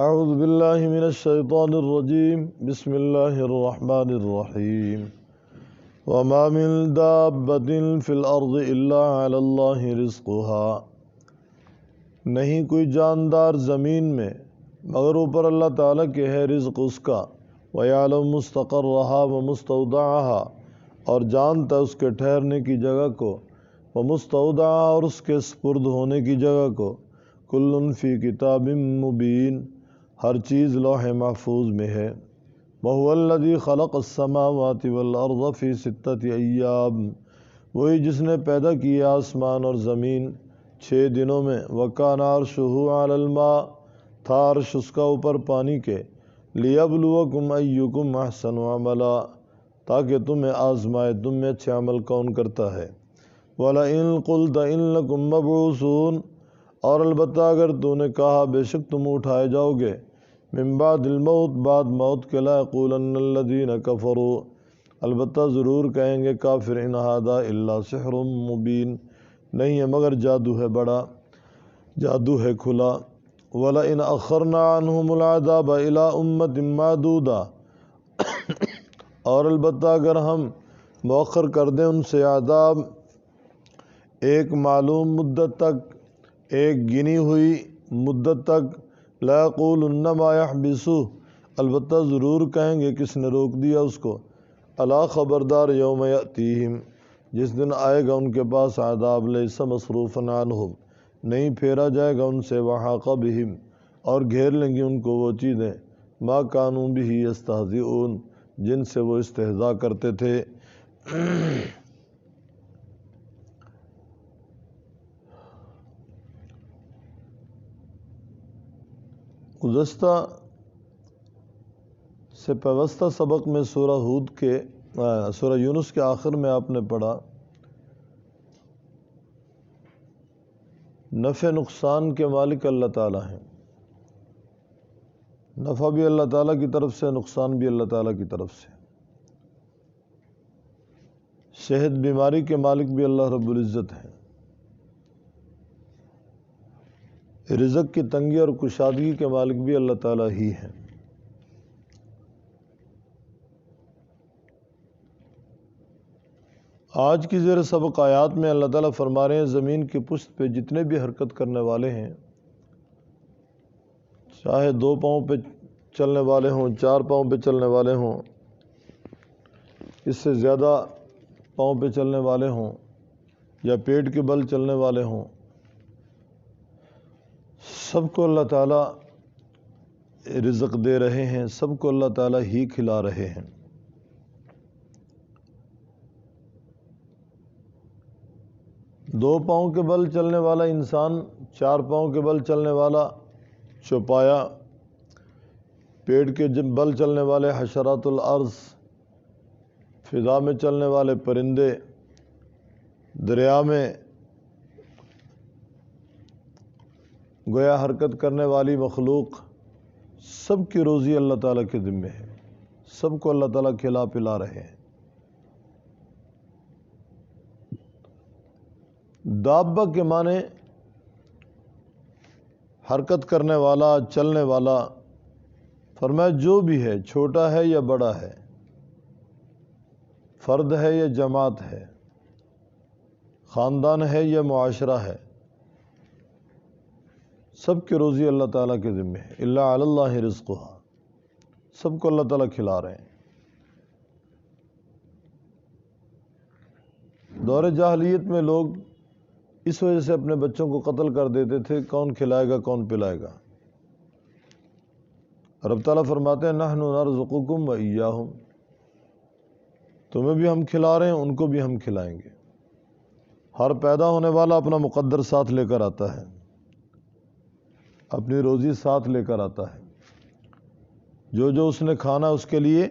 اعوذ باللہ من الشیطان الرجیم بسم اللہ الرحمن الرحیم وما من دابۃ فی الارض الا علی اللہ رزقها، نہیں کوئی جاندار زمین میں مگر اوپر اللہ تعالیٰ کے ہے رزق اس کا، وَيَعْلَمُ مُسْتَقَرَّهَا وَمُسْتَوْدَعَهَا، اور جانتا ہے اس کے ٹھہرنے کی جگہ کو، وَمُسْتَوْدَعَهَا، اور اس کے سپرد ہونے کی جگہ کو، كُلٌّ فِي كِتَابٍ مُبِينٍ، ہر چیز لوح محفوظ میں ہے۔ وَهُوَ الَّذِي خَلَقَ السَّمَاوَاتِ وَالْأَرْضَ فِي سِتَّةِ أَيَّامٍ، وہی جس نے پیدا کیا آسمان اور زمین 6 دنوں میں، وَكَانَ عَرْشُهُ عَلَى الْمَاءِ، تھا عرش اس کا اوپر پانی کے، لِيَبْلُوَكُمْ أَيُّكُمْ أَحْسَنُ عَمَلًا، تاکہ تمہیں آزمائے تم میں اچھے عمل کون کرتا ہے۔ وَلَئِن قُلْتَ إِنَّكُمْ مَبْعُوثُونَ، اور البتہ اگر تو نے کہا بے شک تم اٹھائے جاؤ گے، من بعد الموت، بعد موت کے، لَيَقُولَنَّ الَّذِينَ كَفَرُوا، البتہ ضرور کہیں گے کافر، إِنْ هَذَا إِلَّا سِحْرٌ مُبِينٌ، نہیں ہے مگر جادو ہے بڑا، جادو ہے کھلا۔ وَلَئِنْ أَخَّرْنَا عَنْهُمُ الْعَذَابَ إِلَىٰ أُمَّةٍ مَّعْدُودَةٍ، اور البتہ اگر ہم مؤخر کر دیں ان سے عذاب ایک معلوم مدت تک، ایک گنی ہوئی مدت تک، لَيَقُولُنَّ مَا يَحْبِسُهُ، البتہ ضرور کہیں گے کس نے روک دیا اس کو، الا خبردار، یوم یأتیہم، جس دن آئے گا ان کے پاس عذاب، لیس مصروفا عنہم، نہیں پھیرا جائے گا ان سے، وحاق بہم، اور گھیر لیں گی ان کو وہ چیزیں، ما کانوا بہ یستہزئون، جن سے وہ استہزاء کرتے تھے۔ گزشتہ سے پیوستہ سبق میں سورہ یونس کے آخر میں آپ نے پڑھا، نفع نقصان کے مالک اللہ تعالیٰ ہیں، نفع بھی اللہ تعالیٰ کی طرف سے، نقصان بھی اللہ تعالیٰ کی طرف سے، صحت بیماری کے مالک بھی اللہ رب العزت ہیں، رزق کی تنگی اور کشادگی کے مالک بھی اللہ تعالیٰ ہی ہیں۔ آج کی زیر سبق آیات میں اللہ تعالیٰ فرما رہے ہیں زمین کی پشت پہ جتنے بھی حرکت کرنے والے ہیں، چاہے 2 پاؤں پہ چلنے والے ہوں، 4 پاؤں پہ چلنے والے ہوں، اس سے زیادہ پاؤں پہ چلنے والے ہوں، یا پیٹ کے بل چلنے والے ہوں، سب کو اللہ تعالیٰ رزق دے رہے ہیں، سب کو اللہ تعالیٰ ہی کھلا رہے ہیں۔ دو پاؤں کے بل چلنے والا انسان، 4 پاؤں کے بل چلنے والا چوپایا، پیٹ کے بل چلنے والے حشرات الارض، فضا میں چلنے والے پرندے، دریا میں گویا حرکت کرنے والی مخلوق، سب کی روزی اللہ تعالیٰ کے ذمے ہے، سب کو اللہ تعالیٰ کھلا پلا رہے ہیں۔ دابہ کے معنی حرکت کرنے والا، چلنے والا، فرمایا جو بھی ہے، چھوٹا ہے یا بڑا ہے، فرد ہے یا جماعت ہے، خاندان ہے یا معاشرہ ہے، سب کی روزی اللہ تعالیٰ کے ذمے ہے، الا علی اللہ رزقها، سب کو اللہ تعالیٰ کھلا رہے ہیں۔ دور جاہلیت میں لوگ اس وجہ سے اپنے بچوں کو قتل کر دیتے تھے، کون کھلائے گا کون پلائے گا۔ رب تعالیٰ فرماتے ہیں نحن نرزقکم وإیاہم، تمہیں بھی ہم کھلا رہے ہیں، ان کو بھی ہم کھلائیں گے۔ ہر پیدا ہونے والا اپنا مقدر ساتھ لے کر آتا ہے، اپنی روزی ساتھ لے کر آتا ہے، جو جو اس نے کھانا اس کے لیے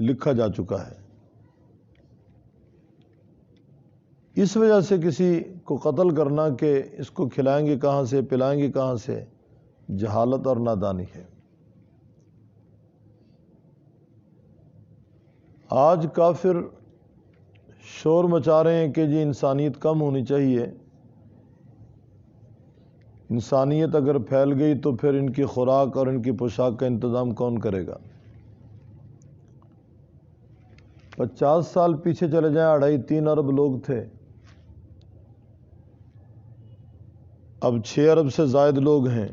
لکھا جا چکا ہے۔ اس وجہ سے کسی کو قتل کرنا کہ اس کو کھلائیں گے کہاں سے، پلائیں گے کہاں سے، جہالت اور نادانی ہے۔ آج کافر شور مچا رہے ہیں کہ جی انسانیت کم ہونی چاہیے، انسانیت اگر پھیل گئی تو پھر ان کی خوراک اور ان کی پوشاک کا انتظام کون کرے گا؟ 50 سال پیچھے چلے جائیں، 2.5-3 ارب لوگ تھے، اب 6 ارب سے زائد لوگ ہیں۔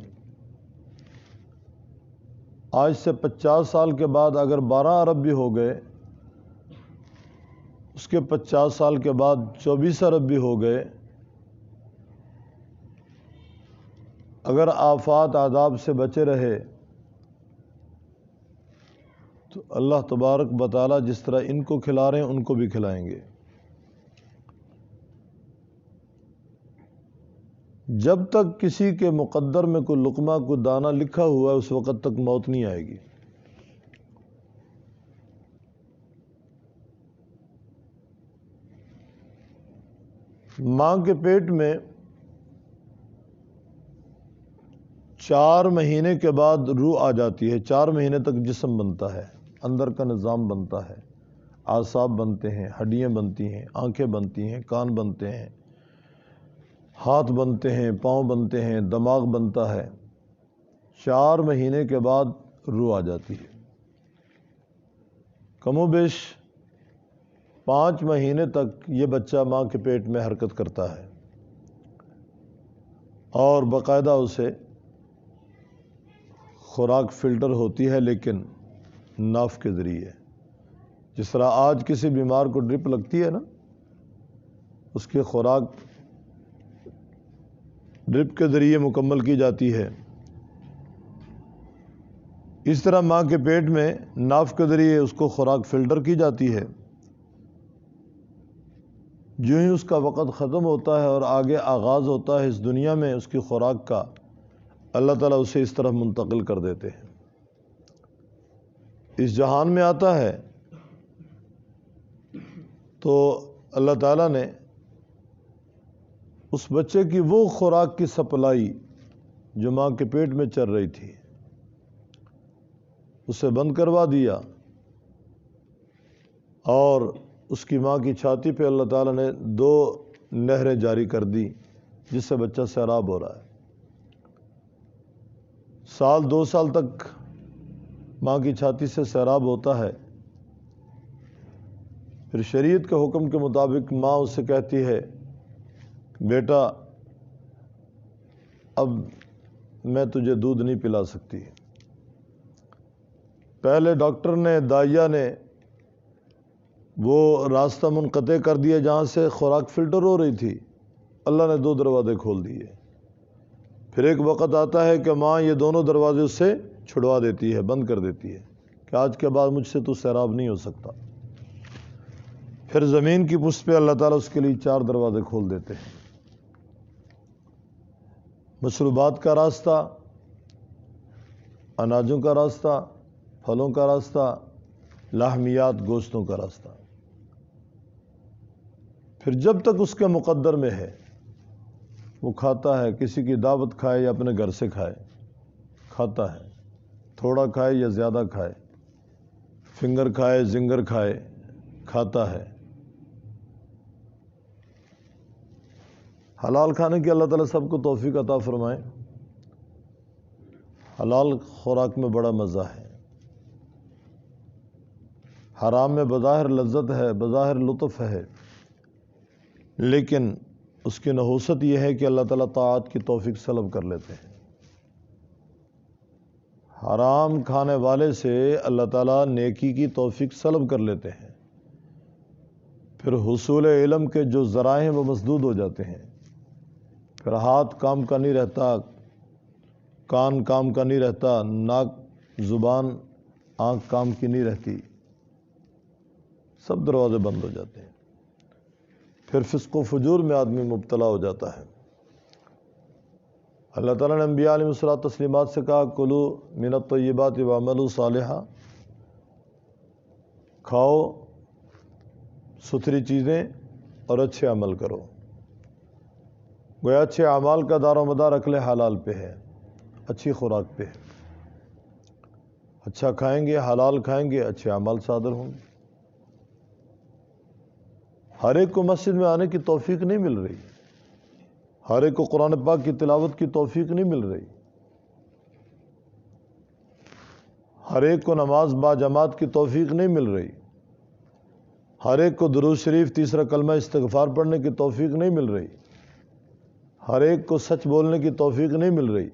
آج سے 50 سال کے بعد اگر 12 ارب بھی ہو گئے، اس کے 50 سال کے بعد 24 ارب بھی ہو گئے، اگر آفات عذاب سے بچے رہے تو اللہ تبارک و تعالی جس طرح ان کو کھلا رہے ہیں ان کو بھی کھلائیں گے۔ جب تک کسی کے مقدر میں کوئی لقمہ کوئی دانہ لکھا ہوا ہے اس وقت تک موت نہیں آئے گی۔ ماں کے پیٹ میں 4 مہینے کے بعد روح آ جاتی ہے، 4 مہینے تک جسم بنتا ہے، اندر کا نظام بنتا ہے، اعصاب بنتے ہیں، ہڈیاں بنتی ہیں، آنکھیں بنتی ہیں، کان بنتے ہیں، ہاتھ بنتے ہیں، پاؤں بنتے ہیں، دماغ بنتا ہے۔ 4 مہینے کے بعد روح آ جاتی ہے۔ کم و بیش 5 مہینے تک یہ بچہ ماں کے پیٹ میں حرکت کرتا ہے اور باقاعدہ اسے خوراک فلٹر ہوتی ہے، لیکن ناف کے ذریعے۔ جس طرح آج کسی بیمار کو ڈرپ لگتی ہے نا، اس کی خوراک ڈرپ کے ذریعے مکمل کی جاتی ہے، اس طرح ماں کے پیٹ میں ناف کے ذریعے اس کو خوراک فلٹر کی جاتی ہے۔ جو ہی اس کا وقت ختم ہوتا ہے اور آگے آغاز ہوتا ہے اس دنیا میں اس کی خوراک کا، اللہ تعالیٰ اسے اس طرح منتقل کر دیتے ہیں۔ اس جہان میں آتا ہے تو اللہ تعالیٰ نے اس بچے کی وہ خوراک کی سپلائی جو ماں کے پیٹ میں چل رہی تھی اسے بند کروا دیا، اور اس کی ماں کی چھاتی پہ اللہ تعالیٰ نے 2 نہریں جاری کر دی جس سے بچہ سیراب ہو رہا ہے۔ 2 سال تک ماں کی چھاتی سے سیراب ہوتا ہے، پھر شریعت کے حکم کے مطابق ماں اس سے کہتی ہے بیٹا اب میں تجھے دودھ نہیں پلا سکتی۔ پہلے ڈاکٹر نے، دائیا نے وہ راستہ منقطع کر دیا جہاں سے خوراک فلٹر ہو رہی تھی، اللہ نے 2 دروازے کھول دیے۔ پھر ایک وقت آتا ہے کہ ماں یہ دونوں دروازے اس سے چھڑوا دیتی ہے، بند کر دیتی ہے کہ آج کے بعد مجھ سے تو سیراب نہیں ہو سکتا۔ پھر زمین کی پشت پہ اللہ تعالیٰ اس کے لیے 4 دروازے کھول دیتے ہیں۔ مشروبات کا راستہ، اناجوں کا راستہ، پھلوں کا راستہ، لحمیات گوشتوں کا راستہ۔ پھر جب تک اس کے مقدر میں ہے وہ کھاتا ہے، کسی کی دعوت کھائے یا اپنے گھر سے کھائے، کھاتا ہے، تھوڑا کھائے یا زیادہ کھائے، فنگر کھائے زنگر کھائے، کھاتا ہے۔ حلال کھانے کی اللہ تعالیٰ سب کو توفیق عطا فرمائے۔ حلال خوراک میں بڑا مزہ ہے، حرام میں بظاہر لذت ہے، بظاہر لطف ہے، لیکن اس کی نحوست یہ ہے کہ اللہ تعالیٰ طاعت کی توفیق سلب کر لیتے ہیں۔ حرام کھانے والے سے اللہ تعالیٰ نیکی کی توفیق سلب کر لیتے ہیں، پھر حصول علم کے جو ذرائع ہیں وہ مسدود ہو جاتے ہیں، پھر ہاتھ کام کا نہیں رہتا، کان کام کا نہیں رہتا، ناک زبان آنکھ کام کی نہیں رہتی، سب دروازے بند ہو جاتے ہیں، پھر فسق و فجور میں آدمی مبتلا ہو جاتا ہے۔ اللہ تعالیٰ نے انبیاء علیہ الصلوۃ والتسلیمات سے کہا کلوا من الطیبات واعملوا صالحا، کھاؤ ستھری چیزیں اور اچھے عمل کرو۔ گویا اچھے اعمال کا دار و مدار اکل حلال پہ ہے، اچھی خوراک پہ ہے۔ اچھا کھائیں گے، حلال کھائیں گے، اچھے اعمال صادر ہوں گے۔ ہر ایک کو مسجد میں آنے کی توفیق نہیں مل رہی، ہر ایک کو قرآن پاک کی تلاوت کی توفیق نہیں مل رہی، ہر ایک کو نماز با جماعت کی توفیق نہیں مل رہی، ہر ایک کو درود شریف تیسرا کلمہ استغفار پڑھنے کی توفیق نہیں مل رہی، ہر ایک کو سچ بولنے کی توفیق نہیں مل رہی،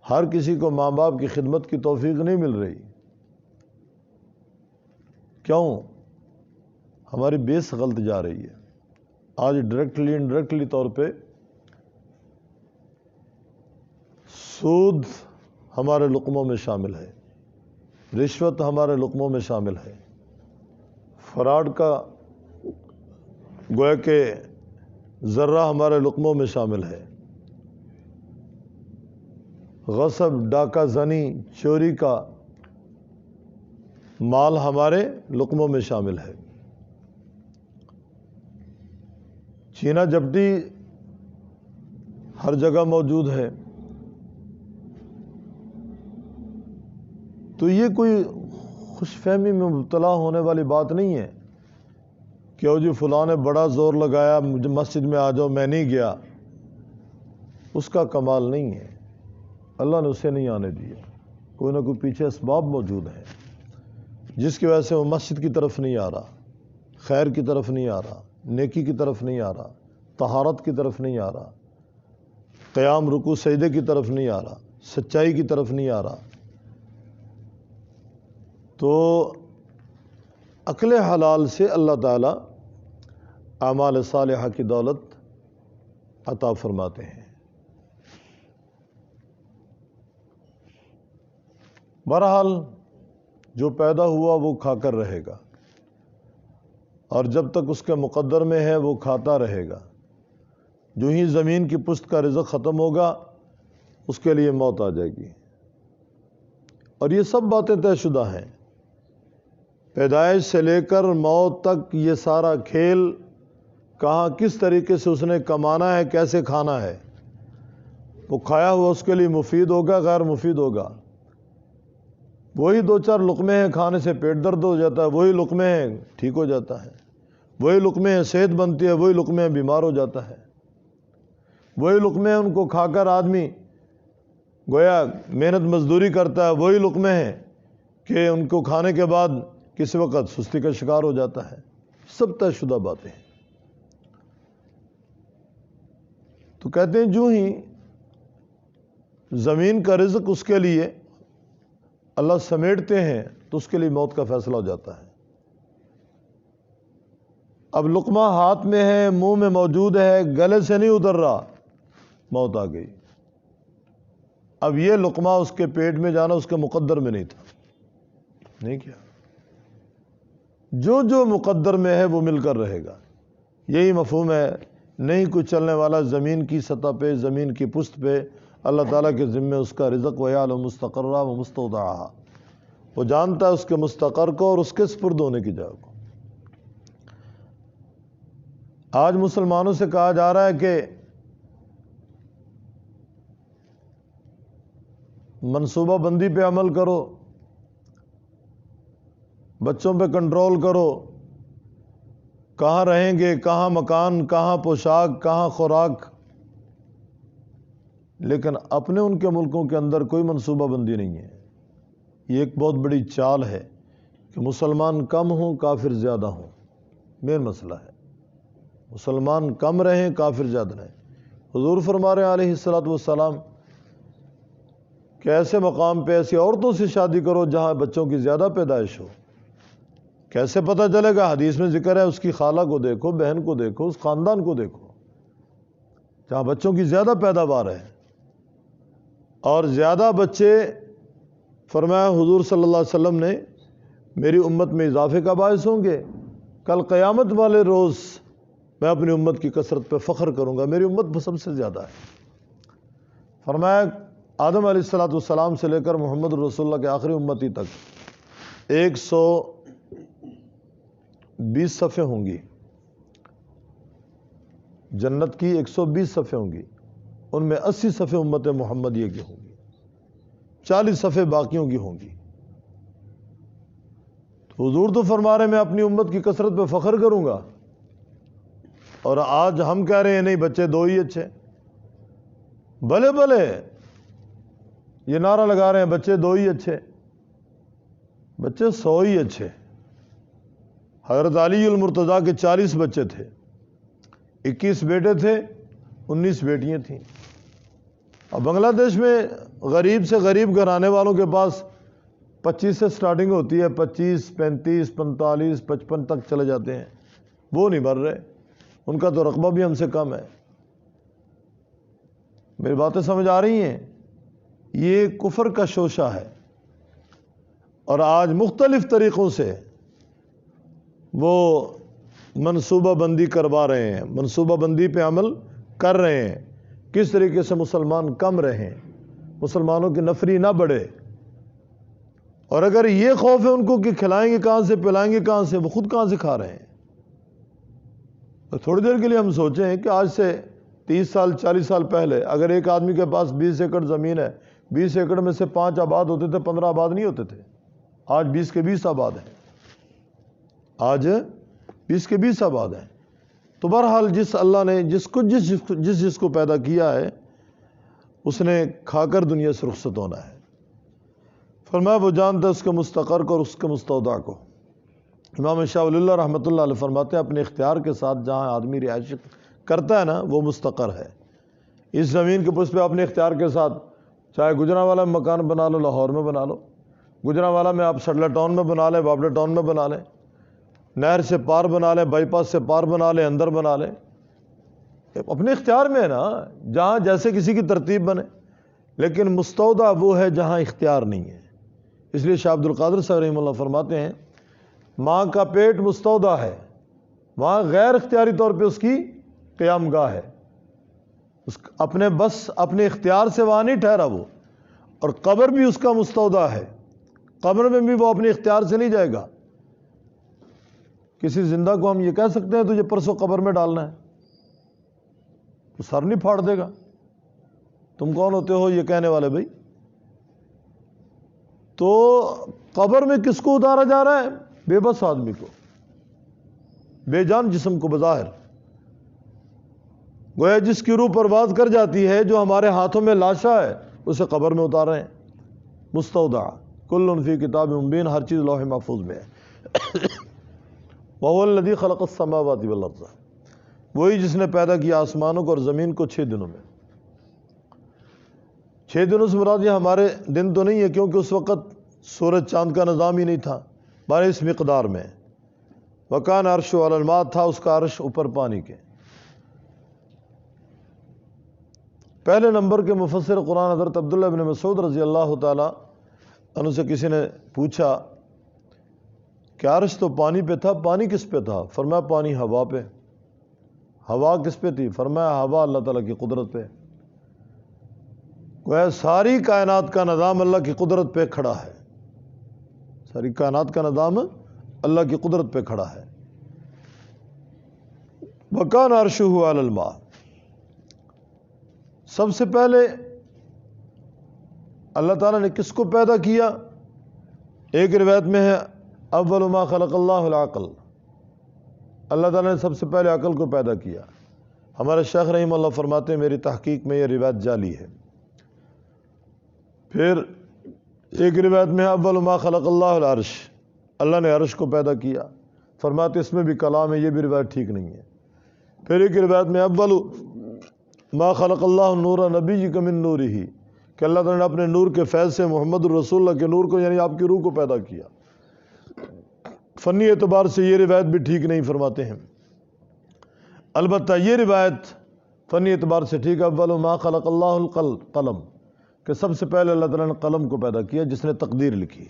ہر کسی کو ماں باپ کی خدمت کی توفیق نہیں مل رہی۔ کیوں؟ ہماری بیس غلط جا رہی ہے۔ آج ڈائریکٹلی انڈائریکٹلی طور پہ سود ہمارے لقموں میں شامل ہے، رشوت ہمارے لقموں میں شامل ہے، فراڈ کا گویا کہ ذرہ ہمارے لقموں میں شامل ہے، غصب ڈاکہ زنی چوری کا مال ہمارے لقموں میں شامل ہے، چینا جپٹی ہر جگہ موجود ہے۔ تو یہ کوئی خوش فہمی میں مبتلا ہونے والی بات نہیں ہے کہ او جی فلاں نے بڑا زور لگایا مجھے مسجد میں آ جاؤ، میں نہیں گیا۔ اس کا کمال نہیں ہے، اللہ نے اسے نہیں آنے دیا، کوئی نہ کوئی پیچھے اسباب موجود ہیں جس کی وجہ سے وہ مسجد کی طرف نہیں آ رہا، خیر کی طرف نہیں آ رہا، نیکی کی طرف نہیں آ رہا، طہارت کی طرف نہیں آ رہا، قیام رکوع سجدے کی طرف نہیں آ رہا، سچائی کی طرف نہیں آ رہا۔ تو عقل حلال سے اللہ تعالیٰ اعمال صالحہ کی دولت عطا فرماتے ہیں۔ بہرحال جو پیدا ہوا وہ کھا کر رہے گا، اور جب تک اس کے مقدر میں ہے وہ کھاتا رہے گا۔ جو ہی زمین کی پشت کا رزق ختم ہوگا اس کے لیے موت آ جائے گی، اور یہ سب باتیں طے شدہ ہیں۔ پیدائش سے لے کر موت تک یہ سارا کھیل کہاں کس طریقے سے اس نے کمانا ہے، کیسے کھانا ہے۔ وہ کھایا ہوا اس کے لیے مفید ہوگا، غیر مفید ہوگا۔ وہی دو چار لقمے ہیں کھانے سے پیٹ درد ہو جاتا ہے، وہی لقمے ہیں ٹھیک ہو جاتا ہے، وہی لقمے ہیں صحت بنتی ہے، وہی لقمے ہیں بیمار ہو جاتا ہے، وہی لقمے ہیں ان کو کھا کر آدمی گویا محنت مزدوری کرتا ہے، وہی لقمے ہیں کہ ان کو کھانے کے بعد کسی وقت سستی کا شکار ہو جاتا ہے۔ سب طے شدہ باتیں ہیں۔ تو کہتے ہیں جو ہی زمین کا رزق اس کے لیے اللہ سمیٹتے ہیں تو اس کے لیے موت کا فیصلہ ہو جاتا ہے۔ اب لقمہ ہاتھ میں ہے، منہ میں موجود ہے، گلے سے نہیں اتر رہا، موت آ گئی۔ اب یہ لقمہ اس کے پیٹ میں جانا اس کے مقدر میں نہیں تھا، نہیں کیا؟ جو جو مقدر میں ہے وہ مل کر رہے گا، یہی مفہوم ہے۔ نہیں کچھ چلنے والا زمین کی سطح پہ، زمین کی پشت پہ، اللہ تعالیٰ کے ذمے اس کا رزق وَيَعْلَمُ مُسْتَقَرَّهَا وَمُسْتَوْدَعَهَا، وہ جانتا ہے اس کے مستقر کو اور اس کے سپرد ہونے کی جگہ کو۔ آج مسلمانوں سے کہا جا رہا ہے کہ منصوبہ بندی پہ عمل کرو، بچوں پہ کنٹرول کرو، کہاں رہیں گے، کہاں مکان، کہاں پوشاک، کہاں خوراک، لیکن اپنے ان کے ملکوں کے اندر کوئی منصوبہ بندی نہیں ہے۔ یہ ایک بہت بڑی چال ہے کہ مسلمان کم ہوں کافر زیادہ ہوں۔ مین مسئلہ ہے مسلمان کم رہیں کافر زیادہ رہیں۔ حضور فرما رہے ہیں علیہ السلام کہ ایسے مقام پہ ایسی عورتوں سے شادی کرو جہاں بچوں کی زیادہ پیدائش ہو۔ کیسے پتہ چلے گا؟ حدیث میں ذکر ہے، اس کی خالہ کو دیکھو، بہن کو دیکھو، اس خاندان کو دیکھو جہاں بچوں کی زیادہ پیداوار ہے۔ اور زیادہ بچے فرمایا حضور صلی اللہ علیہ وسلم نے میری امت میں اضافے کا باعث ہوں گے۔ کل قیامت والے روز میں اپنی امت کی کثرت پہ فخر کروں گا، میری امت سب سے زیادہ ہے۔ فرمایا آدم علیہ السلام سے لے کر محمد رسول اللہ کے آخری امتی تک 120 صفیں ہوں گی، جنت کی 120 صفیں ہوں گی، ان میں 80 صفیں امت محمدیہ کی ہوں گی، 40 صفیں باقیوں کی ہوں گی۔ تو حضور تو فرما رہے میں اپنی امت کی کثرت پہ فخر کروں گا، اور آج ہم کہہ رہے ہیں نہیں بچے 2 ہی اچھے، بھلے بھلے یہ نعرہ لگا رہے ہیں بچے 2 ہی اچھے، بچے 100 ہی اچھے۔ حضرت علی المرتضیٰ کے 40 بچے تھے، 21 بیٹے تھے، 19 بیٹیاں تھیں۔ اب بنگلہ دیش میں غریب سے غریب گھرانے والوں کے پاس 25 سے سٹارٹنگ ہوتی ہے، 25، 35، 45، 55 تک چلے جاتے ہیں، وہ نہیں بھر رہے، ان کا تو رقبہ بھی ہم سے کم ہے۔ میری باتیں سمجھ آ رہی ہیں؟ یہ کفر کا شوشہ ہے، اور آج مختلف طریقوں سے وہ منصوبہ بندی کروا رہے ہیں، منصوبہ بندی پہ عمل کر رہے ہیں، کس طریقے سے مسلمان کم رہیں، مسلمانوں کی نفری نہ بڑھے۔ اور اگر یہ خوف ہے ان کو کہ کھلائیں گے کہاں سے، پلائیں گے کہاں سے، وہ خود کہاں سے کھا رہے ہیں۔ تو تھوڑی دیر کے لیے ہم سوچیں کہ آج سے 30 سال 40 سال پہلے اگر ایک آدمی کے پاس 20 ایکڑ زمین ہے، 20 ایکڑ میں سے 5 آباد ہوتے تھے، 15 آباد نہیں ہوتے تھے، آج 20 کے 20 آباد ہیں، آج 20 کے 20 آباد ہیں۔ تو بہرحال جس اللہ نے جس کو پیدا کیا ہے اس نے کھا کر دنیا سے رخصت ہونا ہے۔ فرمایا وہ جانتا ہے اس کے مستقر کو اور اس کے مستودع کو۔ امام شاہ ولی اللہ رحمۃ اللہ علیہ فرماتے ہیں اپنے اختیار کے ساتھ جہاں آدمی رہائش کرتا ہے نا وہ مستقر ہے۔ اس زمین کے پس پہ اپنے اختیار کے ساتھ چاہے گجرانوالہ میں مکان بنا لو، لاہور میں بنا لو، گجرانوالہ میں آپ سڈلا ٹاؤن میں بنا لیں، بابڑا ٹاؤن میں بنا لیں، نہر سے پار بنا لیں، بائی پاس سے پار بنا لیں، اندر بنا لیں، اپنے اختیار میں ہے نا، جہاں جیسے کسی کی ترتیب بنے۔ لیکن مستودع وہ ہے جہاں اختیار نہیں ہے۔ اس لیے شاہ عبد القادر صاحب رحمہ اللہ فرماتے ہیں ماں کا پیٹ مستودع ہے، وہاں غیر اختیاری طور پہ اس کی قیام گاہ ہے، اپنے اختیار سے وہاں نہیں ٹھہرا وہ۔ اور قبر بھی اس کا مستودع ہے، قبر میں بھی وہ اپنے اختیار سے نہیں جائے گا۔ کسی زندہ کو ہم یہ کہہ سکتے ہیں تجھے پرسوں قبر میں ڈالنا ہے، تو سر نہیں پھاڑ دے گا۔ تم کون ہوتے ہو یہ کہنے والے بھائی؟ تو قبر میں کس کو اتارا جا رہا ہے؟ بے بس آدمی کو، بے جان جسم کو بظاہر، گویا جس کی روح پرواز کر جاتی ہے، جو ہمارے ہاتھوں میں لاشا ہے، اسے قبر میں اتار رہے ہیں۔ مستودع کل فی کتاب مبین، ہر چیز لوح محفوظ میں ہے۔ وَهُوَ الَّذِي خَلَقَ السَّمَاوَاتِ وَالْأَرْضَ، وہی جس نے پیدا کیا آسمانوں کو اور زمین کو 6 دنوں میں۔ 6 دنوں سے مراد یہ ہمارے دن تو نہیں ہے، کیونکہ اس وقت سورج چاند کا نظام ہی نہیں تھا، ہمارے اس مقدار میں۔ وَكَانَ عَرْشُهُ عَلَى الْمَاءِ، تھا اس کا عرش اوپر پانی کے۔ پہلے نمبر کے مفسر قرآن حضرت عبداللہ بن مسعود رضی اللہ تعالیٰ عنہ سے کسی نے پوچھا کہ عرش تو پانی پہ تھا، پانی کس پہ تھا؟ فرمایا پانی ہوا پہ۔ ہوا کس پہ تھی؟ فرمایا ہوا اللہ تعالیٰ کی قدرت پہ۔ گویا ساری کائنات کا نظام اللہ کی قدرت پہ کھڑا ہے، ساری کائنات کا نظام اللہ کی قدرت پہ کھڑا ہے۔ وَكَانَ عَرْشُهُ عَلَى الْمَاءِ، سب سے پہلے اللہ تعالیٰ نے کس کو پیدا کیا؟ ایک روایت میں ہے اول ما خلق اللہ العقل، اللہ تعالیٰ نے سب سے پہلے عقل کو پیدا کیا۔ ہمارے شیخ رحمہ اللہ فرماتے ہیں میری تحقیق میں یہ روایت جعلی ہے۔ پھر ایک روایت میں ہے اول ما خلق اللہ العرش، اللہ نے عرش کو پیدا کیا، فرماتے اس میں بھی کلام ہے، یہ بھی روایت ٹھیک نہیں ہے۔ پھر ایک روایت میں اول ما خلق اللہ نور نبی کا من نورہ، کہ اللہ تعالیٰ نے اپنے نور کے فیض سے محمد الرسول اللہ کے نور کو، یعنی آپ کی روح کو پیدا کیا۔ فنی اعتبار سے یہ روایت بھی ٹھیک نہیں فرماتے ہیں، البتہ یہ روایت فنی اعتبار سے ٹھیک ہے اول ما خلق اللہ القلم، کہ سب سے پہلے اللہ تعالیٰ نے قلم کو پیدا کیا جس نے تقدیر لکھی۔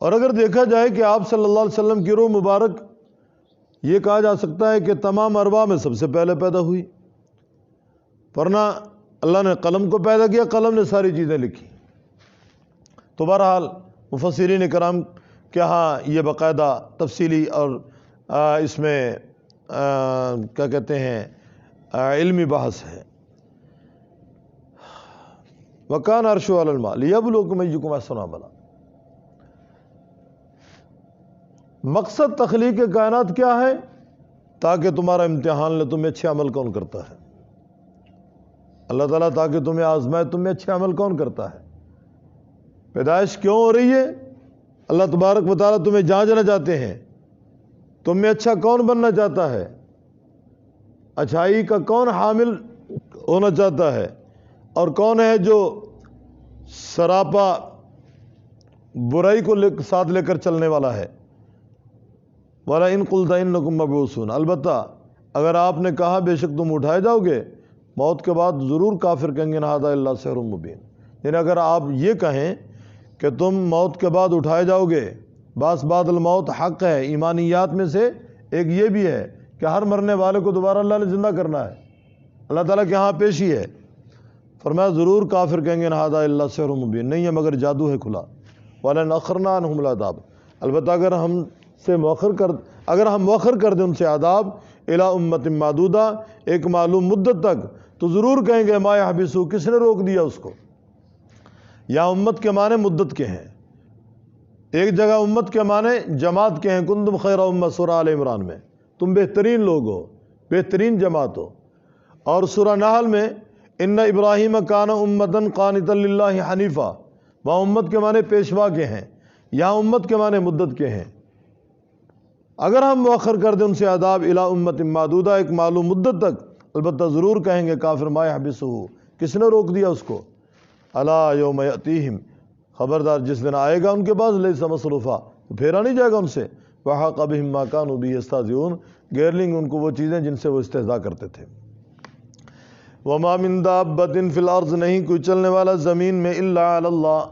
اور اگر دیکھا جائے کہ آپ صلی اللہ علیہ وسلم کی روح مبارک یہ کہا جا سکتا ہے کہ تمام ارواح میں سب سے پہلے پیدا ہوئی، ورنہ اللہ نے قلم کو پیدا کیا، قلم نے ساری چیزیں لکھی۔ تو بہرحال مفسرین کرام کے ہاں یہ باقاعدہ تفصیلی اور اس میں کیا کہتے ہیں علمی بحث ہے۔ وَكَانَ عَرْشُهُ عَلَى الْمَاءِ لِيَبْلُوَكُمْ أَيُّكُمْ أَحْسَنُ عَمَلًا۔ مقصد تخلیق کائنات کیا ہے؟ تاکہ تمہارا امتحان لے تمہیں اچھے عمل کون کرتا ہے۔ اللہ تعالیٰ تاکہ تمہیں آزمائے تمہیں اچھے عمل کون کرتا ہے۔ پیدائش کیوں ہو رہی ہے؟ اللہ تبارک و تعالیٰ تمہیں جانچنا چاہتے ہیں، تم میں اچھا کون بننا چاہتا ہے، اچھائی کا کون حامل ہونا چاہتا ہے، اور کون ہے جو سراپا برائی کو ساتھ لے کر چلنے والا ہے۔ وَلَئِن قُلْتَ إِنَّكُمْ مَبْعُوثُونَ، البتہ اگر آپ نے کہا بے شک تم اٹھائے جاؤ گے، موت کے بعد ضرور کافر کہیں گے هَذَا إِلَّا سِحْرٌ مُبِينٌ، یعنی اگر آپ یہ کہیں کہ تم موت کے بعد اٹھائے جاؤ گے، بعض بعد الموت حق ہے، ایمانیات میں سے ایک یہ بھی ہے کہ ہر مرنے والے کو دوبارہ اللہ نے زندہ کرنا ہے، اللہ تعالیٰ کے ہاں پیشی ہے۔ فرمایا ضرور کافر کہیں گے هَذَا إِلَّا سِحْرٌ مُبِينٌ، نہیں ہے مگر جادو ہے کھلا۔ وَلَنْ أَخَّرْنَا عَنْهُمُ الْعَذَابَ، البتہ اگر ہم مؤخر کر دیں ان سے عذاب الی امت معدودہ، ایک معلوم مدت تک، تو ضرور کہیں گے ما یحبسو، کس نے روک دیا اس کو۔ یا امت کے معنی مدت کے ہیں، ایک جگہ امت کے معنی جماعت کے ہیں، کنتم خیر امت سورہ آل عمران میں تم بہترین لوگ ہو، بہترین جماعت ہو، اور سورہ نحل میں ان ابراہیم کان امتا قانتا للہ حنیفا، وہاں امت کے معنی پیشوا کے ہیں، یہاں امت کے معنی مدت کے ہیں۔ اگر ہم مؤخر کر دیں ان سے عذاب الی امت معدودہ، ایک معلوم مدت تک، البتہ ضرور کہیں گے کافر ما یحبسہ، کس نے روک دیا اس کو۔ الا یوم یاتیہم، خبردار جس دن آئے گا ان کے پاس لیس مصروفا، پھیرا نہیں جائے گا ان سے، وحاق بہم ما کانوا بہ یستہزئون، گھیر لیں گے ان کو وہ چیزیں جن سے وہ استہزاء کرتے تھے۔ وما من دابۃ فی الارض، نہیں کوئی چلنے والا زمین میں، الا علی اللہ،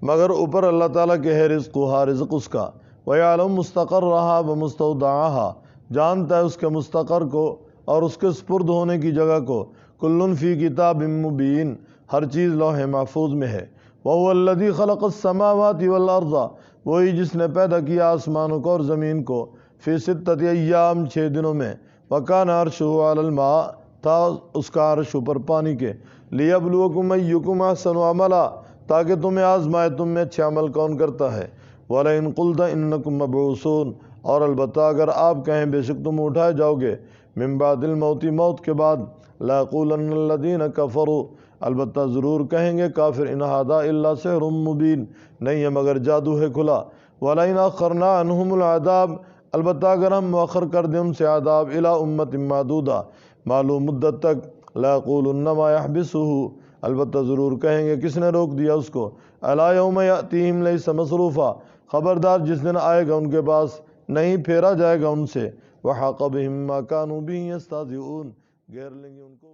مگر اوپر اللہ تعالیٰ کے ہے رزقھا، رزق اس کا، وَيَعْلَمُ مُسْتَقَرَّهَا وَمُسْتَوْدَعَهَا، جانتا ہے اس کے مستقر کو اور اس کے سپرد ہونے کی جگہ کو، کل فی کتاب مبین، ہر چیز لوح محفوظ میں ہے۔ وَهُوَ الَّذِي خَلَقَ السَّمَاوَاتِ وَالْأَرْضَ، وہی جس نے پیدا کیا آسمانوں کو اور زمین کو، فی ستۃ ایام، 6 دنوں میں، وَكَانَ عَرْشُهُ عَلَى الْمَاءِ، تھا اس کا عرش اوپر پانی کے، لِيَبْلُوَكُمْ أَيُّكُمْ أَحْسَنُ عَمَلًا، تاکہ تمہیں آزمائے تم میں اچھے عمل کون کرتا ہے۔ وَلَئِن قُلْتَ إِنَّكُمْ مَبْعُوثُونَ، اور البتہ اگر آپ کہیں بے شک تم اٹھائے جاؤ گے، من بعد الموت، موت کے بعد، لَيَقُولَنَّ الَّذِينَ كَفَرُوا، البتہ ضرور کہیں گے کافر، إِنْ هَذَا إِلَّا سِحْرٌ مُبِينٌ، نہیں ہے مگر جادو ہے کھلا۔ وَلَئِنْ أَخَّرْنَا عَنْهُمُ الْعَذَابَ، البتہ اگر ہم مؤخر کر دیں ان سے عذاب الی امت معدودہ، معلوم مدت تک، لَيَقُولُنَّ مَا يَحْبِسُهُ، البتہ ضرور کہیں گے کس نے روک دیا اس کو۔ الا یوم یاتیہم لیس مصروفا، خبردار جس دن آئے گا ان کے پاس نہیں پھیرا جائے گا ان سے، وحاق بہم ما کانوا بہ یستہزئون، گھیر لیں گے ان کو